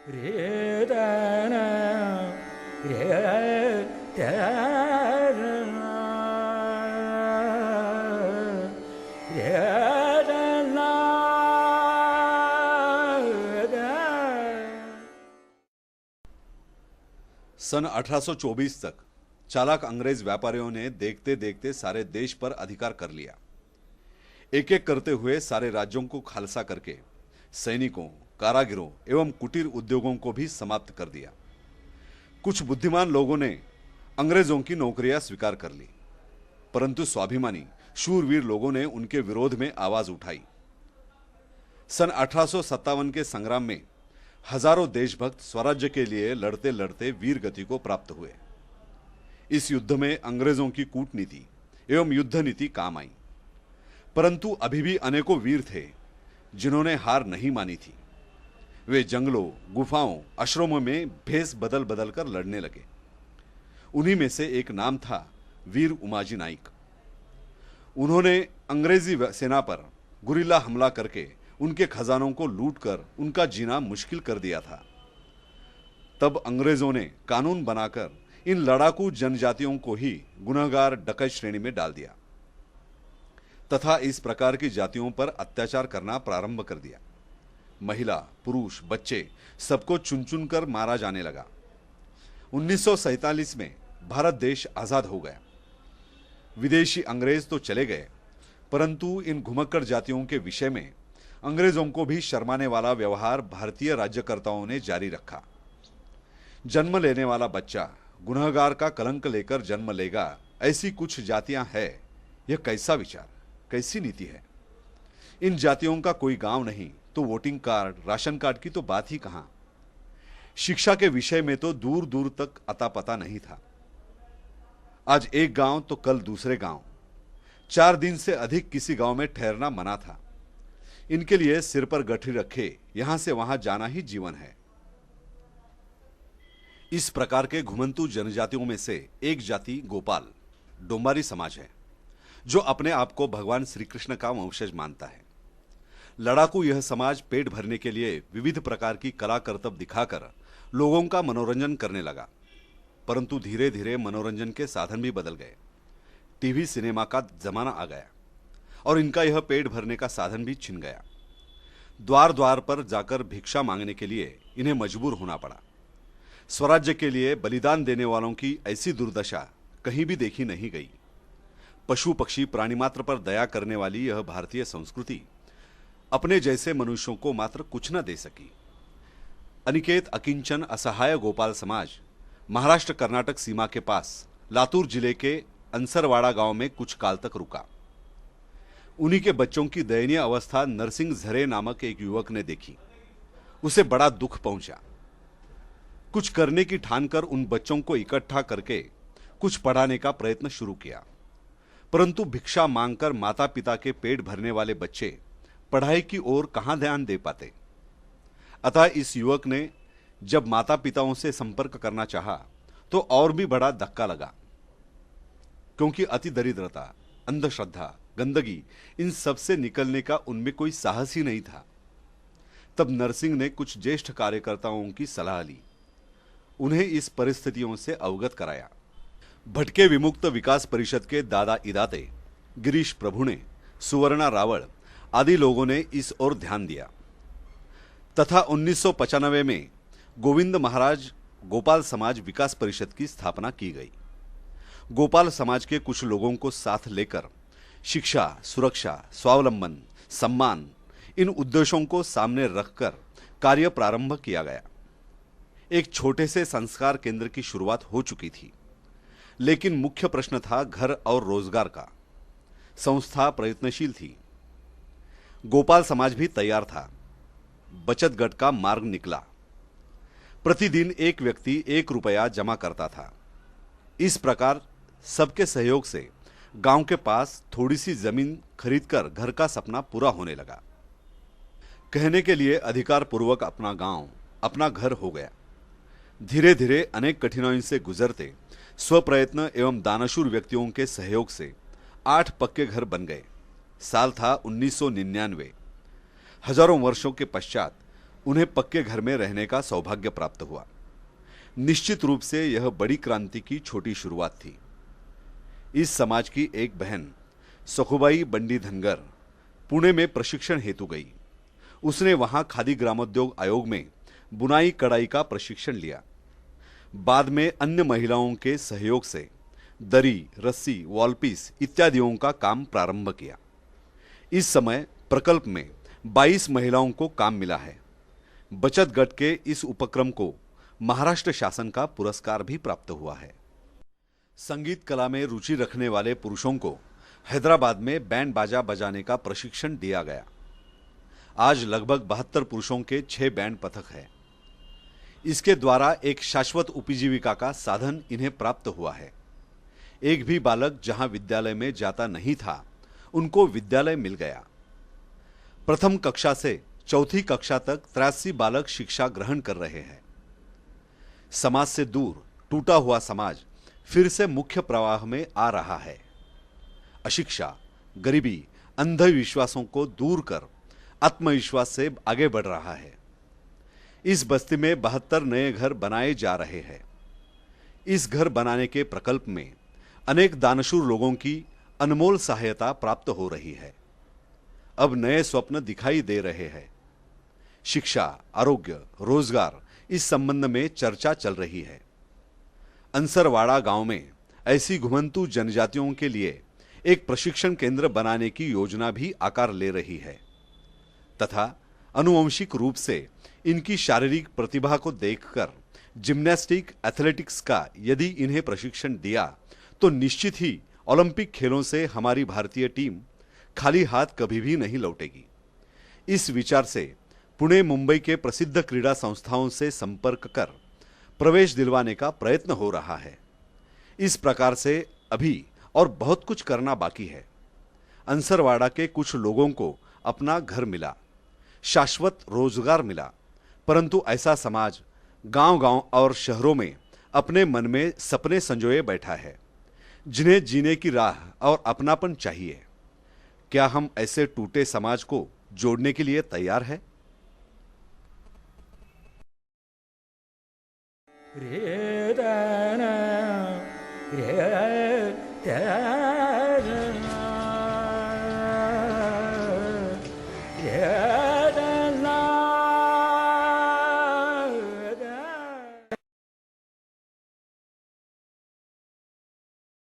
रे दाना रे दाना रे दाना सन 1824 तक चालाक अंग्रेज व्यापारियों ने देखते देखते सारे देश पर अधिकार कर लिया। एक एक करते हुए सारे राज्यों को खालसा करके सैनिकों, कारागिरों एवं कुटीर उद्योगों को भी समाप्त कर दिया। कुछ बुद्धिमान लोगों ने अंग्रेजों की नौकरियां स्वीकार कर ली, परंतु स्वाभिमानी शूरवीर लोगों ने उनके विरोध में आवाज उठाई। सन 1857 के संग्राम में हजारों देशभक्त स्वराज्य के लिए लड़ते लड़ते वीर गति को प्राप्त हुए। इस युद्ध में अंग्रेजों की कूटनीति एवं युद्ध नीति काम आई, परंतु अभी भी अनेकों वीर थे जिन्होंने हार नहीं मानी थी। वे जंगलों, गुफाओं, आश्रमों में भेष बदल बदल कर लड़ने लगे। उन्हीं में से एक नाम था वीर उमाजी नाइक। उन्होंने अंग्रेजी सेना पर गुरिल्ला हमला करके उनके खजानों को लूटकर उनका जीना मुश्किल कर दिया था। तब अंग्रेजों ने कानून बनाकर इन लड़ाकू जनजातियों को ही गुनहगार डकैत श्रेणी में डाल दिया तथा इस प्रकार की जातियों पर अत्याचार करना प्रारंभ कर दिया। महिला, पुरुष, बच्चे सबको चुन चुन कर मारा जाने लगा। 1947 में भारत देश आजाद हो गया। विदेशी अंग्रेज तो चले गए, परंतु इन घुमक्कड़ जातियों के विषय में अंग्रेजों को भी शर्माने वाला व्यवहार भारतीय राज्यकर्ताओं ने जारी रखा। जन्म लेने वाला बच्चा गुनहगार का कलंक लेकर जन्म लेगा, ऐसी कुछ जातियां हैं। यह कैसा विचार, कैसी नीति है। इन जातियों का कोई गांव नहीं तो वोटिंग कार्ड, राशन कार्ड की तो बात ही कहां। शिक्षा के विषय में तो दूर दूर तक अता पता नहीं था। आज एक गांव तो कल दूसरे गांव। 4 दिन से अधिक किसी गांव में ठहरना मना था। इनके लिए सिर पर गठरी रखे यहां से वहां जाना ही जीवन है। इस प्रकार के घुमंतु जनजातियों में से एक जाति गोपाल डोंबारी समाज है, जो अपने आप को भगवान श्री कृष्ण का वंशज मानता है। लड़ाकू यह समाज पेट भरने के लिए विविध प्रकार की कला करतब दिखाकर लोगों का मनोरंजन करने लगा, परंतु धीरे धीरे मनोरंजन के साधन भी बदल गए। टीवी, सिनेमा का जमाना आ गया और इनका यह पेट भरने का साधन भी छिन गया। द्वार द्वार पर जाकर भिक्षा मांगने के लिए इन्हें मजबूर होना पड़ा। स्वराज्य के लिए बलिदान देने वालों की ऐसी दुर्दशा कहीं भी देखी नहीं गई। पशु पक्षी प्राणी मात्र पर दया करने वाली यह भारतीय संस्कृति अपने जैसे मनुष्यों को मात्र कुछ न दे सकी। अनिकेत अकिंचन असहाय गोपाल समाज महाराष्ट्र कर्नाटक सीमा के पास लातूर जिले के अंसरवाड़ा गांव में कुछ काल तक रुका। उन्हीं के बच्चों की दयनीय अवस्था नरसिंह झरे नामक एक युवक ने देखी। उसे बड़ा दुख पहुंचा। कुछ करने की ठान कर उन बच्चों को इकट्ठा करके कुछ पढ़ाने का प्रयत्न शुरू किया, परंतु भिक्षा मांगकर माता पिता के पेट भरने वाले बच्चे पढ़ाई की ओर कहां ध्यान दे पाते। अतः इस युवक ने जब माता पिताओं से संपर्क करना चाहा तो और भी बड़ा धक्का लगा, क्योंकि अति दरिद्रता, अंधश्रद्धा, गंदगी, इन सब से निकलने का उनमें कोई साहस ही नहीं था। तब नरसिंह ने कुछ ज्येष्ठ कार्यकर्ताओं की सलाह ली, उन्हें इस परिस्थितियों से अवगत कराया। भटके विमुक्त विकास परिषद के दादा इदाते, गिरीश प्रभुणे, सुवर्णा रावल आदि लोगों ने इस ओर ध्यान दिया तथा 1995 में गोविंद महाराज गोपाल समाज विकास परिषद की स्थापना की गई। गोपाल समाज के कुछ लोगों को साथ लेकर शिक्षा, सुरक्षा, स्वावलंबन, सम्मान, इन उद्देश्यों को सामने रखकर कार्य प्रारंभ किया गया। एक छोटे से संस्कार केंद्र की शुरुआत हो चुकी थी, लेकिन मुख्य प्रश्न था घर और रोजगार का। संस्था प्रयत्नशील थी। गोपाल समाज भी तैयार था। बचत गट का मार्ग निकला। प्रतिदिन एक व्यक्ति 1 रुपया जमा करता था। इस प्रकार सबके सहयोग से गांव के पास थोड़ी सी जमीन खरीदकर घर का सपना पूरा होने लगा। कहने के लिए अधिकार पूर्वक अपना गांव, अपना घर हो गया। धीरे धीरे अनेक कठिनाइयों से गुजरते स्वप्रयत्न एवं दानशूर व्यक्तियों के सहयोग से 8 पक्के घर बन गए। साल था 1999। हजारों वर्षों के पश्चात उन्हें पक्के घर में रहने का सौभाग्य प्राप्त हुआ। निश्चित रूप से यह बड़ी क्रांति की छोटी शुरुआत थी। इस समाज की एक बहन सखुबाई बंडी धनगर पुणे में प्रशिक्षण हेतु गई। उसने वहां खादी ग्रामोद्योग आयोग में बुनाई कढ़ाई का प्रशिक्षण लिया। बाद में अन्य महिलाओं के सहयोग से दरी, रस्सी, वॉलपीस इत्यादियों का काम प्रारंभ किया। इस समय प्रकल्प में 22 महिलाओं को काम मिला है। बचत गट के इस उपक्रम को महाराष्ट्र शासन का पुरस्कार भी प्राप्त हुआ है। संगीत कला में रुचि रखने वाले पुरुषों को हैदराबाद में बैंड बाजा बजाने का प्रशिक्षण दिया गया। आज लगभग 72 पुरुषों के 6 बैंड पथक है। इसके द्वारा एक शाश्वत उपजीविका का साधन इन्हें प्राप्त हुआ है। एक भी बालक जहां विद्यालय में जाता नहीं था, उनको विद्यालय मिल गया। प्रथम कक्षा से चौथी कक्षा तक 83 बालक शिक्षा ग्रहण कर रहे हैं। समाज से दूर टूटा हुआ समाज फिर से मुख्य प्रवाह में आ रहा है। अशिक्षा, गरीबी, अंधविश्वासों को दूर कर आत्मविश्वास से आगे बढ़ रहा है। इस बस्ती में 72 नए घर बनाए जा रहे हैं। इस घर बनाने के प्रकल्प में अनेक दानशूर लोगों की अनमोल सहायता प्राप्त हो रही है। अब नए स्वप्न दिखाई दे रहे हैं। शिक्षा, आरोग्य, रोजगार इस संबंध में चर्चा चल रही है। अंसरवाड़ा गांव में ऐसी घुमंतू जनजातियों के लिए एक प्रशिक्षण केंद्र बनाने की योजना भी आकार ले रही है तथा आनुवंशिक रूप से इनकी शारीरिक प्रतिभा को देखकर जिम्नास्टिक, एथलेटिक्स का यदि इन्हें प्रशिक्षण दिया तो निश्चित ही ओलंपिक खेलों से हमारी भारतीय टीम खाली हाथ कभी भी नहीं लौटेगी। इस विचार से पुणे, मुंबई के प्रसिद्ध क्रीड़ा संस्थाओं से संपर्क कर प्रवेश दिलवाने का प्रयत्न हो रहा है। इस प्रकार से अभी और बहुत कुछ करना बाकी है। अंसरवाड़ा के कुछ लोगों को अपना घर मिला, शाश्वत रोजगार मिला, परंतु ऐसा समाज गांव-गांव और शहरों में अपने मन में सपने संजोए बैठा है, जिन्हें जीने की राह और अपनापन चाहिए। क्या हम ऐसे टूटे समाज को जोड़ने के लिए तैयार हैं? रे दना रे